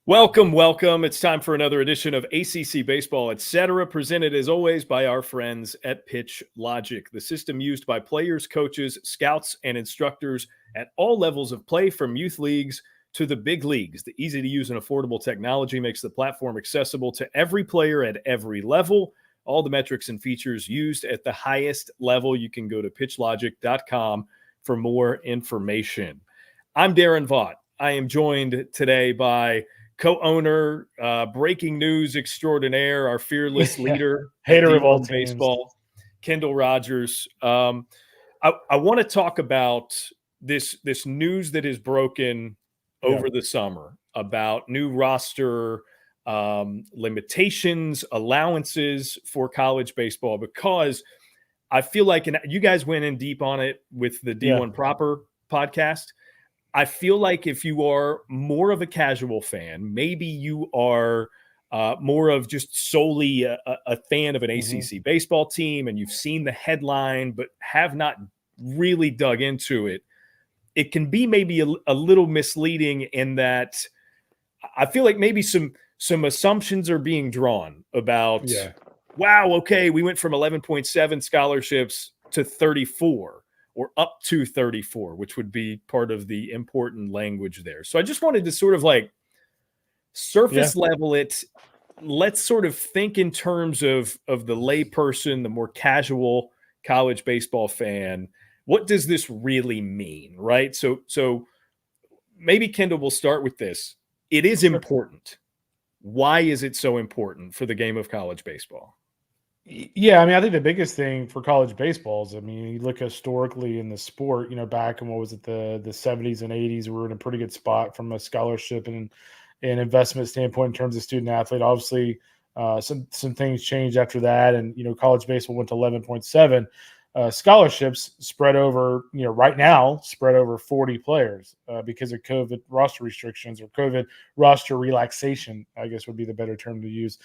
Welcome, welcome. It's time for another edition of ACC Baseball Etc, presented as always by our friends at Pitch Logic, the system used by players, coaches, scouts, and instructors at all levels of play, from youth leagues to the big leagues. The easy-to-use and affordable technology makes the platform accessible to every player at every level. All the metrics and features used at the highest level. You can go to pitchlogic.com for more information. I'm Daron Vaught. I am joined today by co-owner, breaking news extraordinaire, our fearless leader, hater of all teams, baseball, Kendall Rogers. I want to talk about this news that is broken over the summer about new roster limitations, allowances for college baseball, because I feel like, and you guys went in deep on it with the D1 Proper podcast. I feel like if you are more of a casual fan, maybe you are more of just solely a fan of an ACC baseball team, and you've seen the headline but have not really dug into it, it can be maybe a little misleading in that I feel like maybe some assumptions are being drawn about, wow, okay, we went from 11.7 scholarships to 34. Or up to 34, which would be part of the important language there. So I just wanted to sort of like surface level it. Let's sort of think in terms of the layperson, the more casual college baseball fan. What does this really mean, right? So maybe Kendall will start with this. It is important. Why is it so important for the game of college baseball? Yeah, I mean, I think the biggest thing for college baseball is, I mean, you look historically in the sport, back in, what was it, the 70s and 80s, we were in a pretty good spot from a scholarship and investment standpoint in terms of student athlete. Obviously, some things changed after that, and, college baseball went to 11.7. Scholarships spread over, right now, spread over 40 players because of COVID roster restrictions, or COVID roster relaxation, I guess would be the better term to use.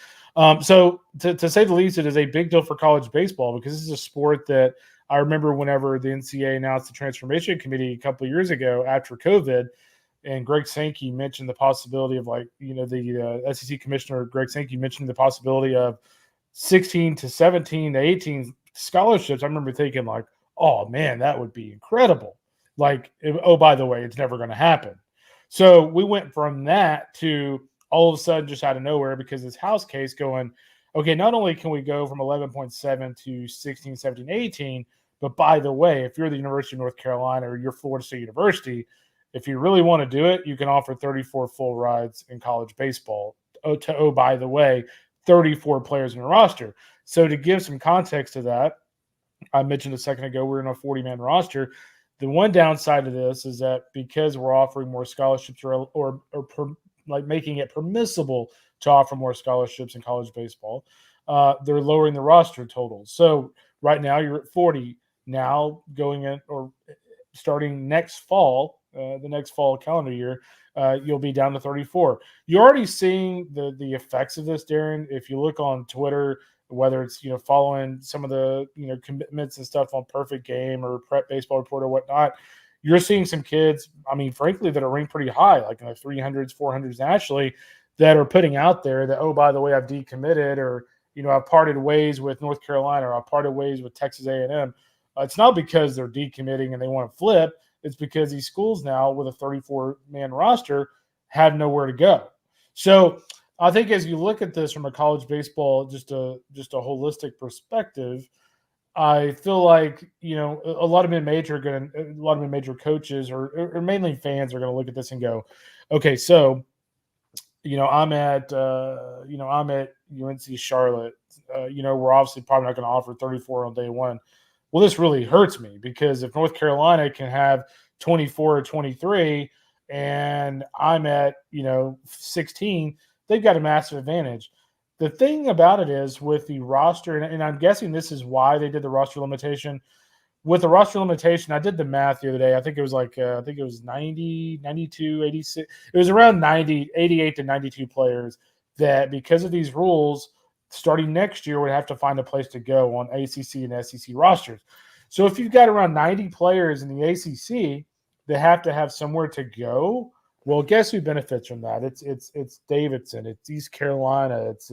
So to say the least, it is a big deal for college baseball, because this is a sport that I remember whenever the NCAA announced the transformation committee a couple of years ago after COVID, and Greg Sankey mentioned the possibility of, the SEC commissioner, Greg Sankey, mentioned the possibility of 16 to 17 to 18 scholarships. I remember thinking, like, oh man, that would be incredible. Like, oh, by the way, it's never going to happen. So we went from that to all of a sudden, just out of nowhere, because this House case going, okay, not only can we go from 11.7 to 16, 17, 18, but by the way, if you're the University of North Carolina or you're Florida State University, if you really want to do it, you can offer 34 full rides in college baseball. Oh, by the way, 34 players in your roster. So to give some context to that, I mentioned a second ago, we're in a 40-man roster. The one downside of this is that because we're offering more scholarships, or making it permissible to offer more scholarships in college baseball, they're lowering the roster totals. So right now you're at 40. Now going in, or starting next fall, the next fall calendar year, you'll be down to 34. You're already seeing the effects of this, Daron. If you look on Twitter, whether it's, following some of the, commitments and stuff on Perfect Game or Prep Baseball Report or whatnot, you're seeing some kids, I mean, frankly, that are ranked pretty high, like in the 300s, 400s nationally, that are putting out there that, oh, by the way, I've decommitted, or, I've parted ways with North Carolina, or I've parted ways with Texas A&M. It's not because they're decommitting and they want to flip. It's because these schools now, with a 34-man roster, have nowhere to go. So I think as you look at this from a college baseball, just a holistic perspective, I feel like, a lot of mid-major coaches or mainly fans are going to look at this and go, okay, so, I'm at UNC Charlotte. We're obviously probably not going to offer 34 on day one. Well, this really hurts me, because if North Carolina can have 24 or 23 and I'm at, 16, they've got a massive advantage. The thing about it is, with the roster, and I'm guessing this is why they did the roster limitation. With the roster limitation, I did the math the other day. I think it was 90, 92, 86. It was around 90, 88 to 92 players that, because of these rules, starting next year, would have to find a place to go on ACC and SEC rosters. So if you've got around 90 players in the ACC that have to have somewhere to go, Well, guess who benefits from that? It's Davidson, it's East Carolina, it's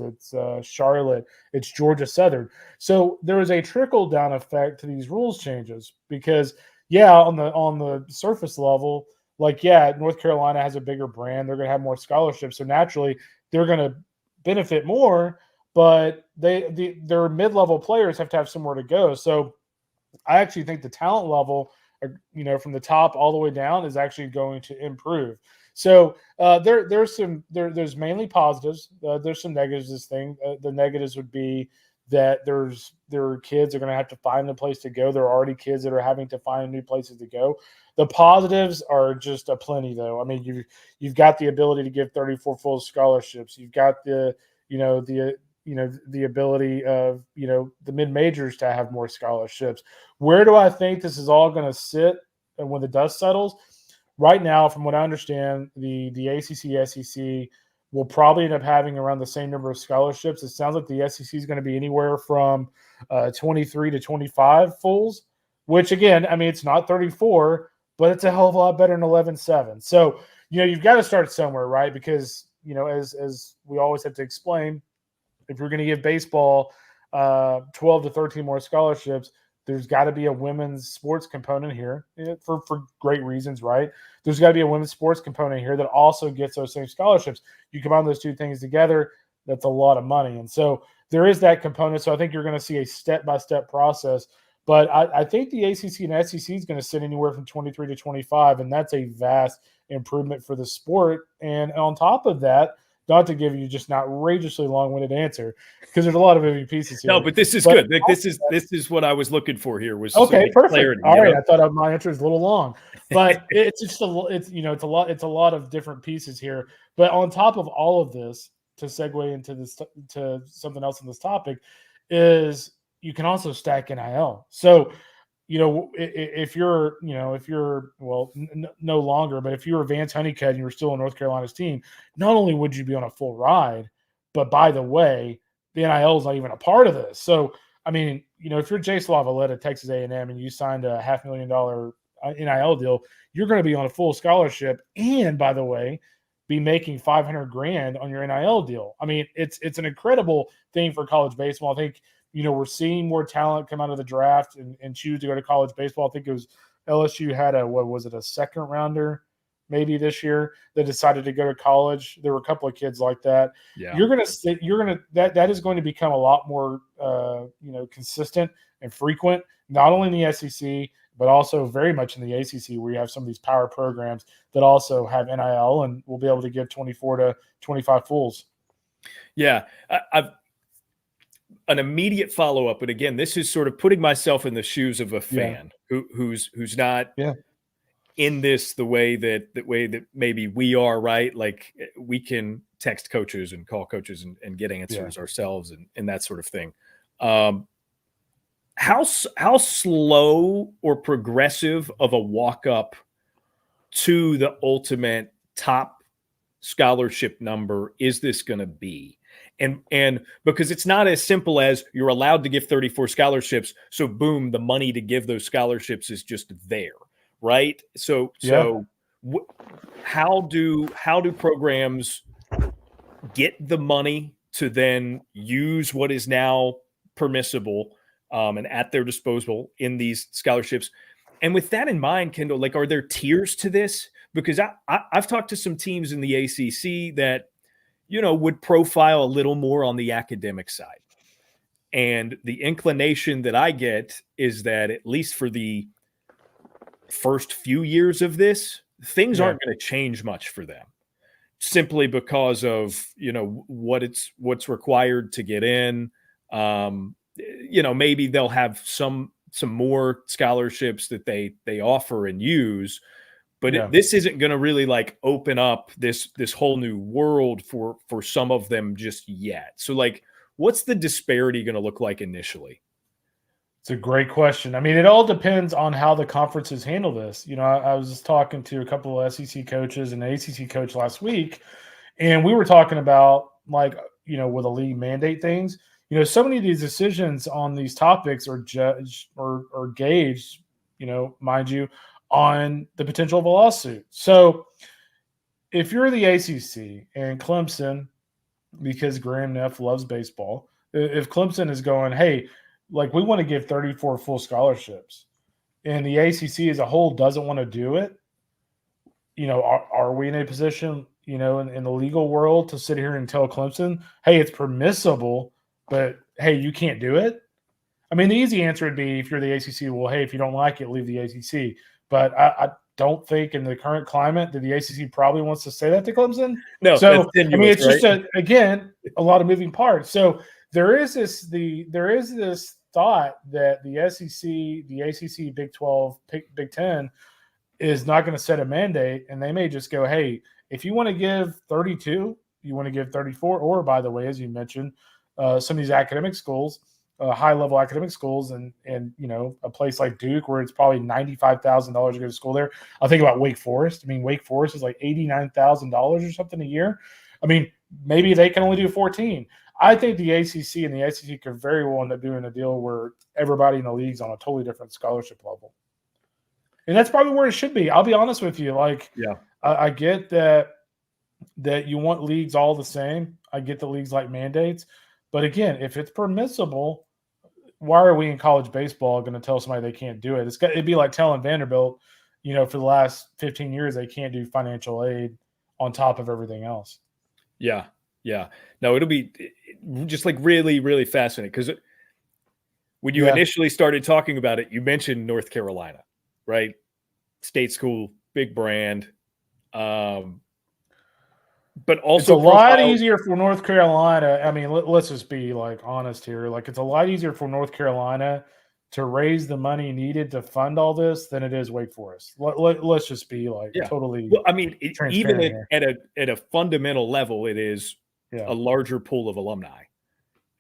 Charlotte, it's Georgia Southern. So there is a trickle down effect to these rules changes because on the surface level, North Carolina has a bigger brand, they're going to have more scholarships, so naturally they're going to benefit more, but their mid-level players have to have somewhere to go. So I actually think the talent level, from the top all the way down, is actually going to improve. So there's mainly positives. There's some negatives. To this thing, the negatives would be that their kids are going to have to find a place to go. There are already kids that are having to find new places to go. The positives are just aplenty, though. I mean, you've got the ability to give 34 full scholarships. You've got the ability of the mid majors to have more scholarships. Where do I think this is all going to sit and when the dust settles? Right now, from what I understand, the ACC SEC will probably end up having around the same number of scholarships. It sounds like the SEC is going to be anywhere from 23 to 25 fulls, which again, I mean, it's not 34, but it's a hell of a lot better than 11-7. So, you've got to start somewhere, right? Because, as we always have to explain, if you're going to give baseball 12 to 13 more scholarships, there's got to be a women's sports component here for great reasons, right? There's got to be a women's sports component here that also gets those same scholarships. You combine those two things together, that's a lot of money. And so there is that component. So I think you're going to see a step-by-step process. But I think the ACC and SEC is going to sit anywhere from 23 to 25, and that's a vast improvement for the sport. And on top of that, not to give you just an outrageously long-winded answer, because there's a lot of moving pieces here. No, but this is good. This is what I was looking for here. Was okay, perfect. Clarity, all right, I thought my answer was a little long, but it's a lot of different pieces here. But on top of all of this, to segue into this to something else in this topic, is you can also stack NIL. So, if you're no longer, but if you were Vance Honeycutt and you were still on North Carolina's team, not only would you be on a full ride, but by the way, the NIL is not even a part of this. So, I mean, if you're Jay Slavalette at Texas A&M and you signed a $500,000 NIL deal, you're going to be on a full scholarship, and by the way, be making $500,000 on your NIL deal. I mean, it's an incredible thing for college baseball. I think we're seeing more talent come out of the draft and choose to go to college baseball. I think it was LSU had a second rounder maybe this year that decided to go to college. There were a couple of kids like that. Yeah. That is going to become a lot more consistent and frequent, not only in the SEC, but also very much in the ACC, where you have some of these power programs that also have NIL and will be able to give 24 to 25 fulls. Yeah. I've an immediate follow-up, but again, this is sort of putting myself in the shoes of a fan who's not in this the way that maybe we are, right? Like we can text coaches and call coaches and get answers ourselves and that sort of thing. How slow or progressive of a walk-up to the ultimate top scholarship number is this going to be? And because it's not as simple as you're allowed to give 34 scholarships, so boom, the money to give those scholarships is just there, right? So how do programs get the money to then use what is now permissible and at their disposal in these scholarships? And with that in mind, Kendall, like, are there tiers to this? Because I've talked to some teams in the ACC that would profile a little more on the academic side. And the inclination that I get is that at least for the first few years of this, things aren't going to change much for them, simply because of, what's required to get in. Maybe they'll have some more scholarships that they offer and use, but this isn't going to really like open up this whole new world for some of them just yet. So like, what's the disparity going to look like initially? It's a great question. I mean, it all depends on how the conferences handle this. I was just talking to a couple of SEC coaches and an ACC coach last week, and we were talking about with a league mandate things. So many of these decisions on these topics are judged or gauged, mind you, on the potential of a lawsuit. So if you're the ACC and Clemson, because Graham Neff loves baseball, if Clemson is going, hey, like we want to give 34 full scholarships, and the ACC as a whole doesn't want to do it, are we in a position, in the legal world to sit here and tell Clemson, hey, it's permissible, but hey, you can't do it? I mean, the easy answer would be if you're the ACC, well, hey, if you don't like it, leave the ACC. But I don't think in the current climate that the ACC probably wants to say that to Clemson. No, so tenuous, I mean, it's right? just again a lot of moving parts. So there is this thought that the SEC, the ACC, Big 12, Big 10 is not going to set a mandate, and they may just go, hey, if you want to give 32, you want to give 34, or by the way, as you mentioned, some of these academic schools, high-level academic schools, and a place like Duke where it's probably $95,000 to go to school there. I'll think about Wake Forest. I mean, Wake Forest is like $89,000 or something a year. I mean, maybe they can only do 14. I think the ACC and the SEC could very well end up doing a deal where everybody in the league's on a totally different scholarship level. And that's probably where it should be. I'll be honest with you. Like, yeah, I get that you want leagues all the same. I get the leagues like mandates. But again, if it's permissible, why are we in college baseball going to tell somebody they can't do it? It'd be like telling Vanderbilt, for the last 15 years, they can't do financial aid on top of everything else. Yeah. Yeah. No, it'll be just like really, really fascinating. Because when you initially started talking about it, you mentioned North Carolina, right? State school, big brand. But also it's a lot easier for North Carolina. I mean, let's just be like honest here. Like, it's a lot easier for North Carolina to raise the money needed to fund all this than it is Wake Forest. Let's just be like totally. Well, I mean, even at a fundamental level, it is a larger pool of alumni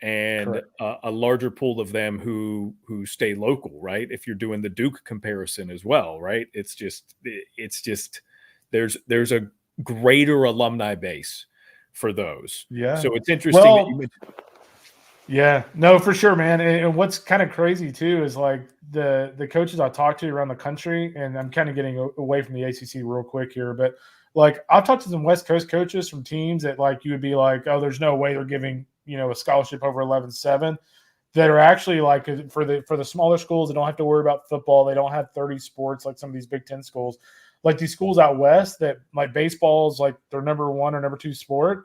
and a larger pool of them who stay local, right? If you're doing the Duke comparison as well, right? It's just there's a greater alumni base for those. Yeah. So it's interesting that you mentioned. Yeah, no, for sure, man. And what's kind of crazy too is like the coaches I talk to around the country, and I'm kind of getting away from the ACC real quick here, but like I've talked to some West Coast coaches from teams that like you would be like, oh, there's no way they're giving a scholarship over 11-7, that are actually like for the smaller schools that don't have to worry about football, they don't have 30 sports like some of these Big Ten schools, like these schools out west that like baseball is like their number 1 or number 2 sport.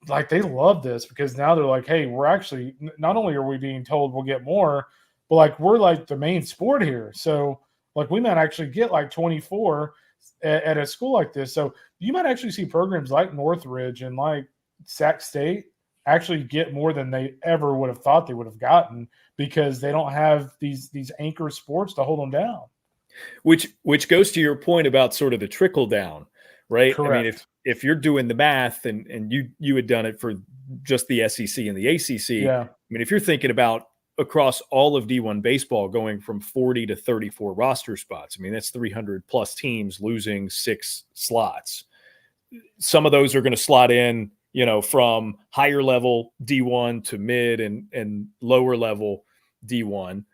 Like they love this because now they're like, hey, we're actually not only are we being told we'll get more, but like we're like the main sport here. So like we might actually get like 24 at a school like this. So you might actually see programs like Northridge and like Sac State actually get more than they ever would have thought they would have gotten because they don't have these anchor sports to hold them down. Which goes to your point about sort of the trickle down, right? Correct. I mean, if you're doing the math and you had done it for just the SEC and the ACC, I mean, if you're thinking about across all of D1 baseball going from 40 to 34 roster spots, I mean, that's 300 plus teams losing 6 slots. Some of those are going to slot in, from higher level D1 to mid and lower level D1.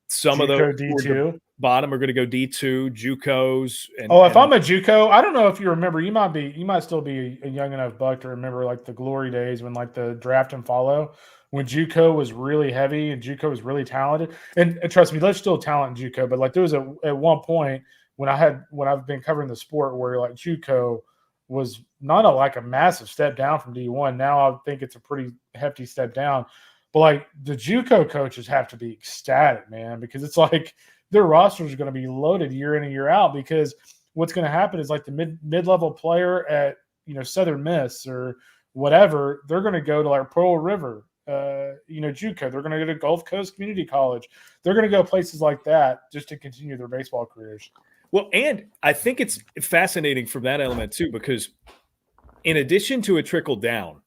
Some of those D2. Bottom are going to go D2, JUCOs. If I'm a JUCO, I don't know if you remember. You might still be a young enough buck to remember like the glory days when like the draft and follow, when JUCO was really heavy and JUCO was really talented. And trust me, there's still talent in JUCO, but like there was at one point when I've been covering the sport where like JUCO was not a massive step down from D1. Now I think it's a pretty hefty step down. But like the JUCO coaches have to be ecstatic, man, because it's like their rosters are going to be loaded year in and year out, because what's going to happen is like the mid-level player at Southern Miss or whatever, they're going to go to like Pearl River, JUCO. They're going to go to Gulf Coast Community College. They're going to go places like that just to continue their baseball careers. Well, and I think it's fascinating from that element too, because in addition to a trickle down,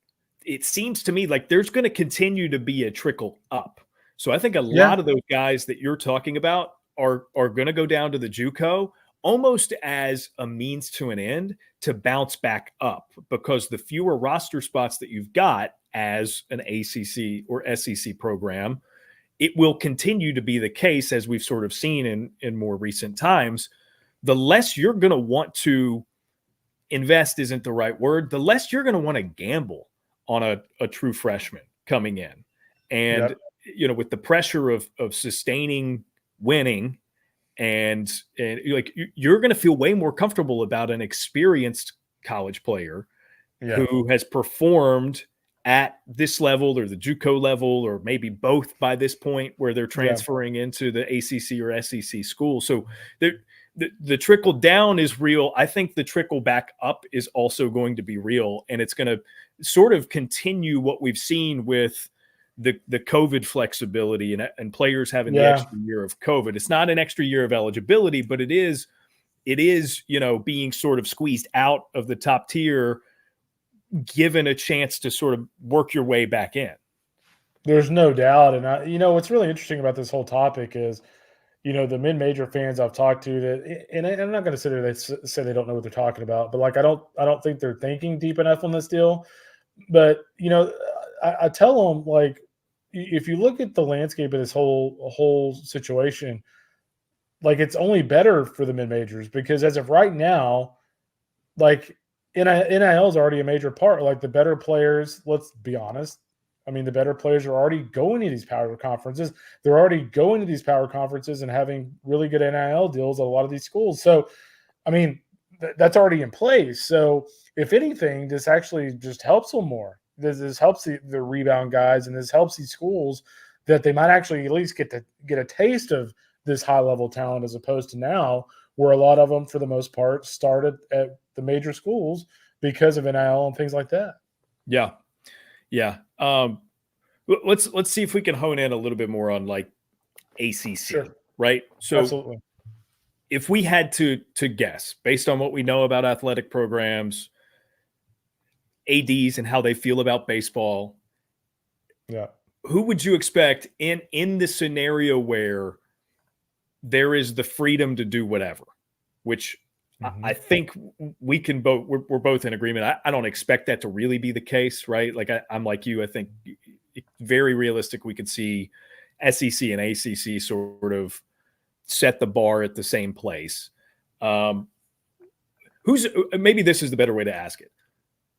it seems to me like there's going to continue to be a trickle up. So I think a lot of those guys that you're talking about are going to go down to the JUCO almost as a means to an end to bounce back up, because the fewer roster spots that you've got as an ACC or SEC program, it will continue to be the case, as we've sort of seen in more recent times. The less you're going to want to invest isn't the right word, the less you're going to want to gamble on a true freshman coming in. And, with the pressure of sustaining winning and like you're going to feel way more comfortable about an experienced college player who has performed at this level or the JUCO level, or maybe both by this point where they're transferring into the ACC or SEC school. So the trickle down is real. I think the trickle back up is also going to be real, and it's going to sort of continue what we've seen with the COVID flexibility and players having the extra year of COVID. It's not an extra year of eligibility, but it is, being sort of squeezed out of the top tier, given a chance to sort of work your way back in. There's no doubt. And what's really interesting about this whole topic is, the mid-major fans I've talked to that, and I'm not going to sit there and say they don't know what they're talking about, but like, I don't think they're thinking deep enough on this deal. But, I tell them, like, if you look at the landscape of this whole situation, like, it's only better for the mid-majors, because as of right now, like, NIL is already a major part. Like, the better players, let's be honest, I mean, the better players are already going to these power conferences. They're already going to these power conferences and having really good NIL deals at a lot of these schools. So, I mean, that's already in place. So, if anything, this actually just helps them more. This helps the rebound guys, and this helps these schools that they might actually at least get a taste of this high-level talent, as opposed to now, where a lot of them, for the most part, started at the major schools because of NIL and things like that. Yeah. Let's see if we can hone in a little bit more on like ACC, right? So absolutely, if we had to guess based on what we know about athletic programs, ADs, and how they feel about baseball, who would you expect in the scenario where there is the freedom to do whatever, which I think we can both, we're both in agreement. I don't expect that to really be the case, right? Like I'm like you, I think very realistic. We could see SEC and ACC sort of set the bar at the same place. Maybe this is the better way to ask it.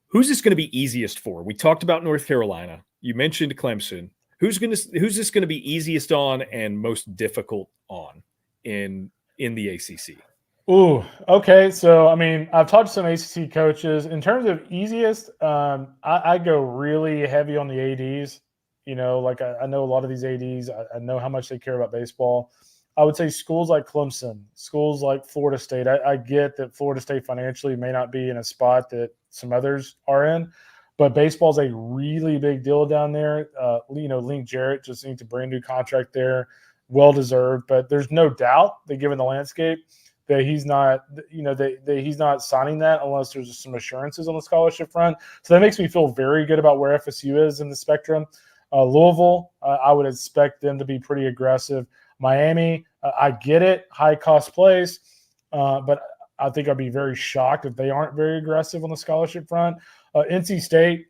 Who's this going to be easiest for? We talked about North Carolina. You mentioned Clemson. Who's this going to be easiest on and most difficult on in the ACC? Ooh, okay. So, I mean, I've talked to some ACC coaches. In terms of easiest, I go really heavy on the ADs. Like I know a lot of these ADs. I know how much they care about baseball. I would say schools like Clemson, schools like Florida State. I get that Florida State financially may not be in a spot that some others are in, but baseball is a really big deal down there. Link Jarrett just needs a brand new contract there, well deserved. But there's no doubt that given the landscape, that he's not, that he's not signing that unless there's some assurances on the scholarship front. So that makes me feel very good about where FSU is in the spectrum. Louisville, I would expect them to be pretty aggressive. Miami, I get it, high cost place, but I think I'd be very shocked if they aren't very aggressive on the scholarship front. NC State,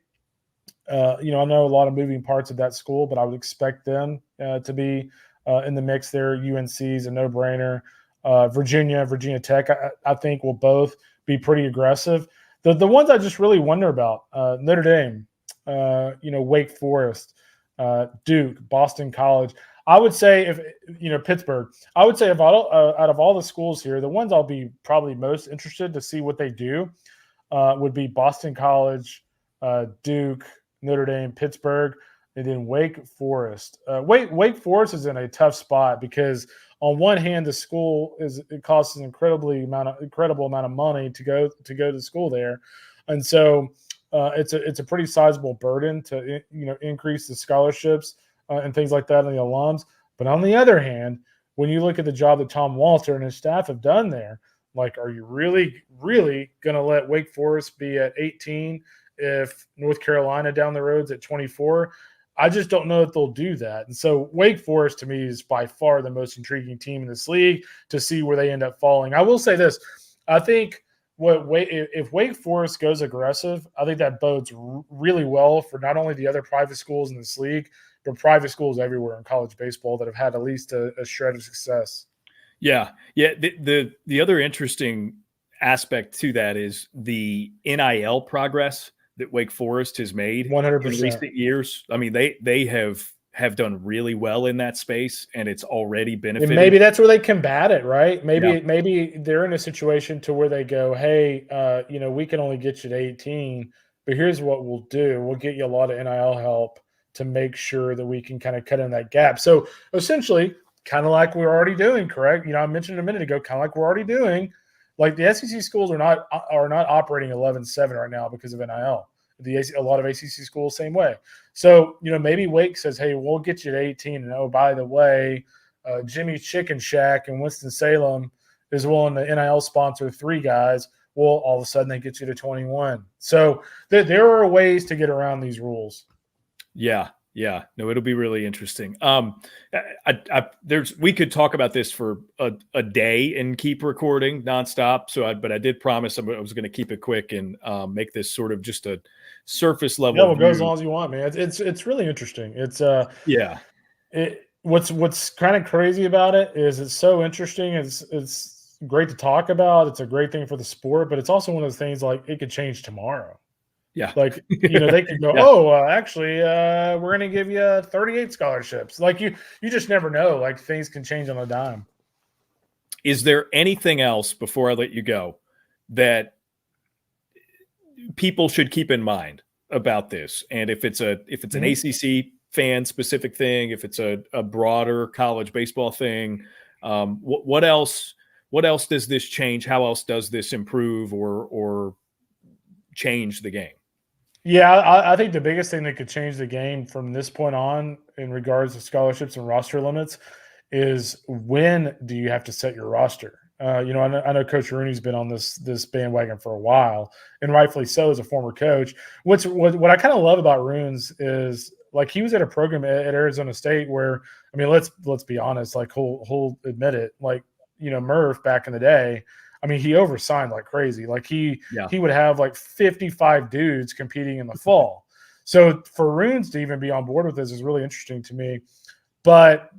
I know a lot of moving parts of that school, but I would expect them to be in the mix there. UNC's a no-brainer. Virginia Tech, I think will both be pretty aggressive. The ones I just really wonder about, Notre Dame, Wake Forest, Duke, Boston College. I would say Pittsburgh. I would say out of all the schools here, the ones I'll be probably most interested to see what they do would be Boston College, Duke, Notre Dame, Pittsburgh, and then Wake Forest. Wake Forest is in a tough spot because on one hand, the school it costs an incredible amount of money to go to school there, and so it's a pretty sizable burden to increase the scholarships and things like that and the alums. But on the other hand, when you look at the job that Tom Walter and his staff have done there, like, are you really going to let Wake Forest be at 18 if North Carolina down the road's at 24? I just don't know if they'll do that. And so Wake Forest, to me, is by far the most intriguing team in this league to see where they end up falling. I will say this. I think if Wake Forest goes aggressive, I think that bodes really well for not only the other private schools in this league, but private schools everywhere in college baseball that have had at least a shred of success. Yeah. The other interesting aspect to that is the NIL progress that Wake Forest has made 100%. in recent years. I mean, they have done really well in that space, and it's already benefited. And maybe that's where they combat it, right? Maybe they're in a situation to where they go, hey, we can only get you to 18, but here's what we'll do. We'll get you a lot of NIL help to make sure that we can kind of cut in that gap. So essentially, kind of like we're already doing, correct? I mentioned a minute ago, kind of like we're already doing. Like the SEC schools are not operating 11-7 right now because of NIL. A lot of ACC schools, same way. So, maybe Wake says, hey, we'll get you to 18. And, oh, by the way, Jimmy's Chicken Shack in Winston-Salem is willing to NIL sponsor 3 guys. Well, all of a sudden they get you to 21. So there are ways to get around these rules. Yeah. No, it'll be really interesting. We could talk about this for a day and keep recording nonstop. But I did promise I was going to keep it quick and make this sort of just a surface level. Yeah, we'll go as long as you want, man. It's really interesting. It's what's kind of crazy about it is it's so interesting. It's great to talk about. It's a great thing for the sport, but it's also one of those things like it could change tomorrow. Yeah. Like, they could go, actually, we're going to give you 38 scholarships. Like you just never know. Like things can change on a dime. Is there anything else before I let you go that people should keep in mind about this? And if it's an ACC fan specific thing, if it's a broader college baseball thing, what else does this change? How else does this improve or change the game? Yeah, I think the biggest thing that could change the game from this point on in regards to scholarships and roster limits is when do you have to set your roster? I know Coach Rooney's been on this bandwagon for a while, and rightfully so as a former coach. What I kind of love about Roon's is like he was at a program at Arizona State where, I mean, let's be honest, like he'll admit it, like Murph back in the day. I mean, he oversigned like crazy. Like he would have like 55 dudes competing in the fall. So for Runes to even be on board with this is really interesting to me. But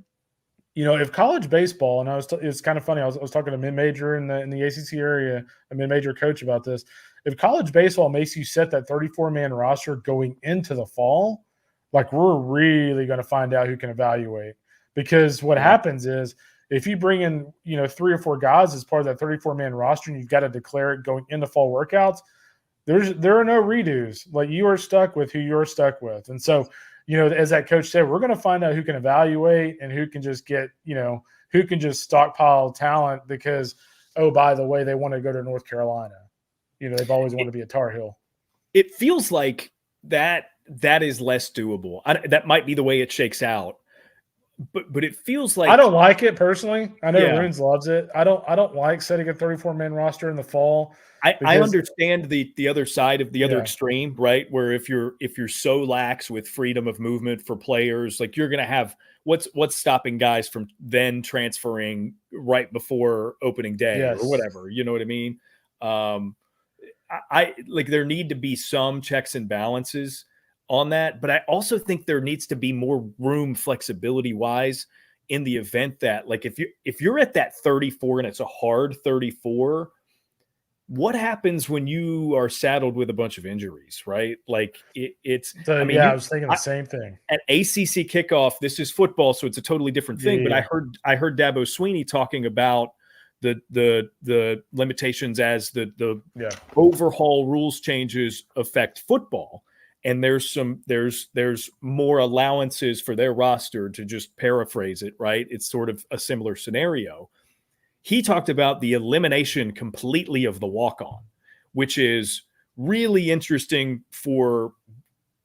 if college baseball, and it's kind of funny. I was talking to a mid-major in the ACC area, a mid-major coach about this. If college baseball makes you set that 34-man roster going into the fall, like we're really going to find out who can evaluate. Because what happens is, if you bring in, 3 or 4 guys as part of that 34-man roster and you've got to declare it going into fall workouts, there are no redos. Like you are stuck with who you're stuck with. And so, as that coach said, we're going to find out who can evaluate and who can just get, who can just stockpile talent because, oh, by the way, they want to go to North Carolina. They've always wanted to be a Tar Heel. It feels like that is less doable. That might be the way it shakes out. But it feels like I don't like it personally. I know Runes loves it. I don't like setting a 34-man roster in the fall. I understand the other side of the other extreme, right? Where if you're so lax with freedom of movement for players, like you're going to have what's stopping guys from then transferring right before opening day or whatever. You know what I mean? I like there need to be some checks and balances on that, but I also think there needs to be more room flexibility wise in the event that like if you're at that 34 and it's a hard 34, what happens when you are saddled with a bunch of injuries, right? Like I was thinking the same thing. At ACC kickoff, this is football, so it's a totally different thing. But I heard Dabo Sweeney talking about the limitations as the overhaul rules changes affect football. And there's more allowances for their roster, to just paraphrase it, right? It's sort of a similar scenario. He talked about the elimination completely of the walk-on, which is really interesting for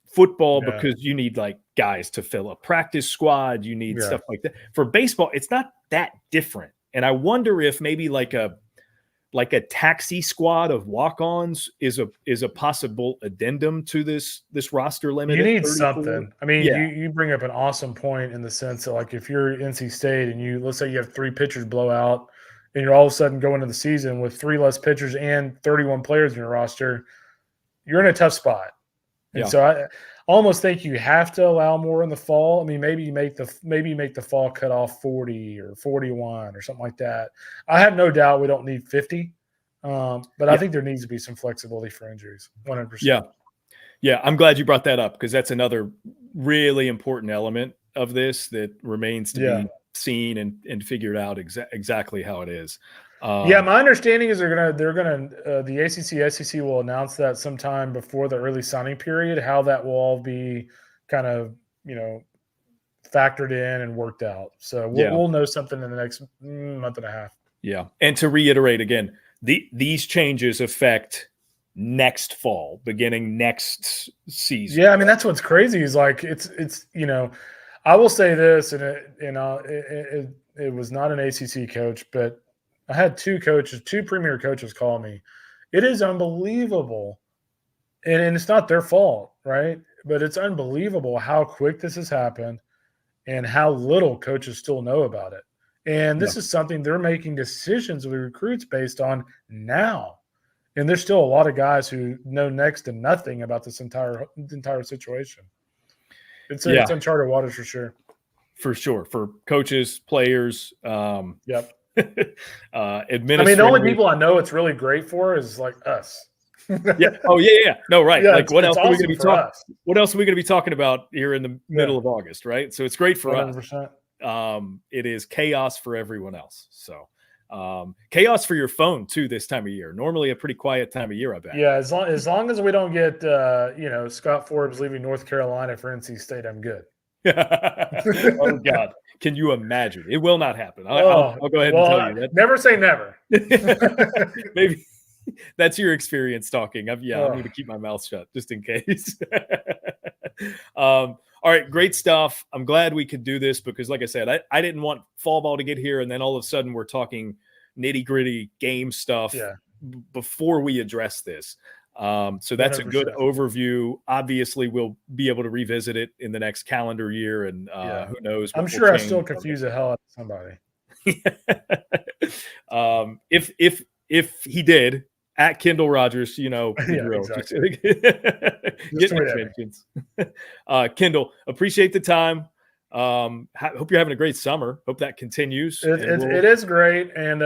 football because you need like guys to fill a practice squad. You need stuff like that. For baseball, it's not that different. And I wonder if maybe like a taxi squad of walk-ons is a possible addendum to this roster limit. You need something. I mean, you bring up an awesome point in the sense that like if you're NC State and let's say you have 3 pitchers blow out and you're all of a sudden going into the season with 3 less pitchers and 31 players in your roster, you're in a tough spot. And so I almost think you have to allow more in the fall. I mean, maybe you make the fall cut off 40 or 41 or something like that. I have no doubt we don't need 50. But I think there needs to be some flexibility for injuries. 100%. Yeah. Yeah. I'm glad you brought that up because that's another really important element of this that remains to be seen and figured out exactly how it is. Yeah, my understanding is the ACC SEC will announce that sometime before the early signing period, how that will all be kind of, factored in and worked out. So we'll know something in the next month and a half. Yeah. And to reiterate again, these changes affect next fall, beginning next season. Yeah, I mean, that's what's crazy is like it's I will say this, and it was not an ACC coach, but I had two premier coaches call me. It is unbelievable, and it's not their fault, right? But it's unbelievable how quick this has happened and how little coaches still know about it. And this is something they're making decisions with recruits based on now. And there's still a lot of guys who know next to nothing about this entire situation. It's uncharted waters for sure. For sure. For coaches, players. Yep. Administrators. I mean, the only people I know it's really great for is like us. Yeah. Oh, yeah. No, right. Yeah, like, what else are we going to be talking? What else are we going to be talking about here in the middle of August, right? So it's great for 100%. us. It is chaos for everyone else. So chaos for your phone too this time of year. Normally a pretty quiet time of year, I bet. Yeah, as long as we don't get Scott Forbes leaving North Carolina for NC State, I'm good. Oh God, can you imagine? It will not happen. I'll go ahead and tell you that. Never say never. Maybe that's your experience talking. I'm going to keep my mouth shut just in case. All right, great stuff. I'm glad we could do this because, like I said, I didn't want fall ball to get here and then all of a sudden we're talking nitty gritty game stuff before we address this. So that's 100%. A good overview. Obviously, we'll be able to revisit it in the next calendar year, and who knows? I'm sure I still confuse the hell out of somebody. If he did, at Kendall Rogers, the drill. Exactly. Get mentions. Kendall, appreciate the time. Hope you're having a great summer. Hope that continues. It is great. And,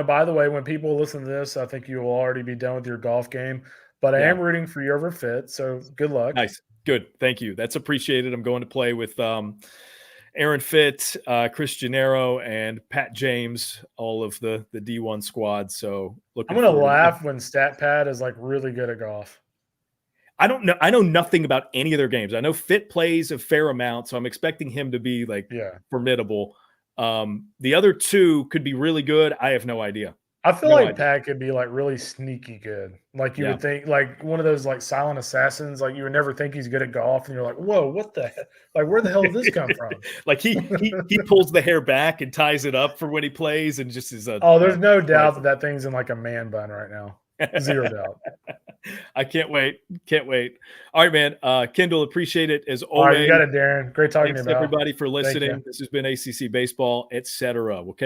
by the way, when people listen to this, I think you will already be done with your golf game. But I am rooting for you over Fit, so good luck. Nice. Good. Thank you. That's appreciated. I'm going to play with Aaron Fitt, Chris Gennaro, and Pat James, all of the D1 squad. So I'm going to laugh when StatPad is like really good at golf. I don't know. I know nothing about any of their games. I know Fitt plays a fair amount, so I'm expecting him to be formidable. The other two could be really good. I have no idea. I feel like Pat could be like really sneaky good. Like you would think, like one of those like silent assassins. Like you would never think he's good at golf, and you're like, whoa, what the heck? Like where the hell did this come from? Like he pulls the hair back and ties it up for when he plays, and just is there's no doubt that thing's in like a man bun right now. Zero doubt. I can't wait. All right, man. Kendall, appreciate it as always. All right, you got it, Daron. Great talking to you. Thanks everybody for listening. This has been ACC Baseball, etc. We'll catch you.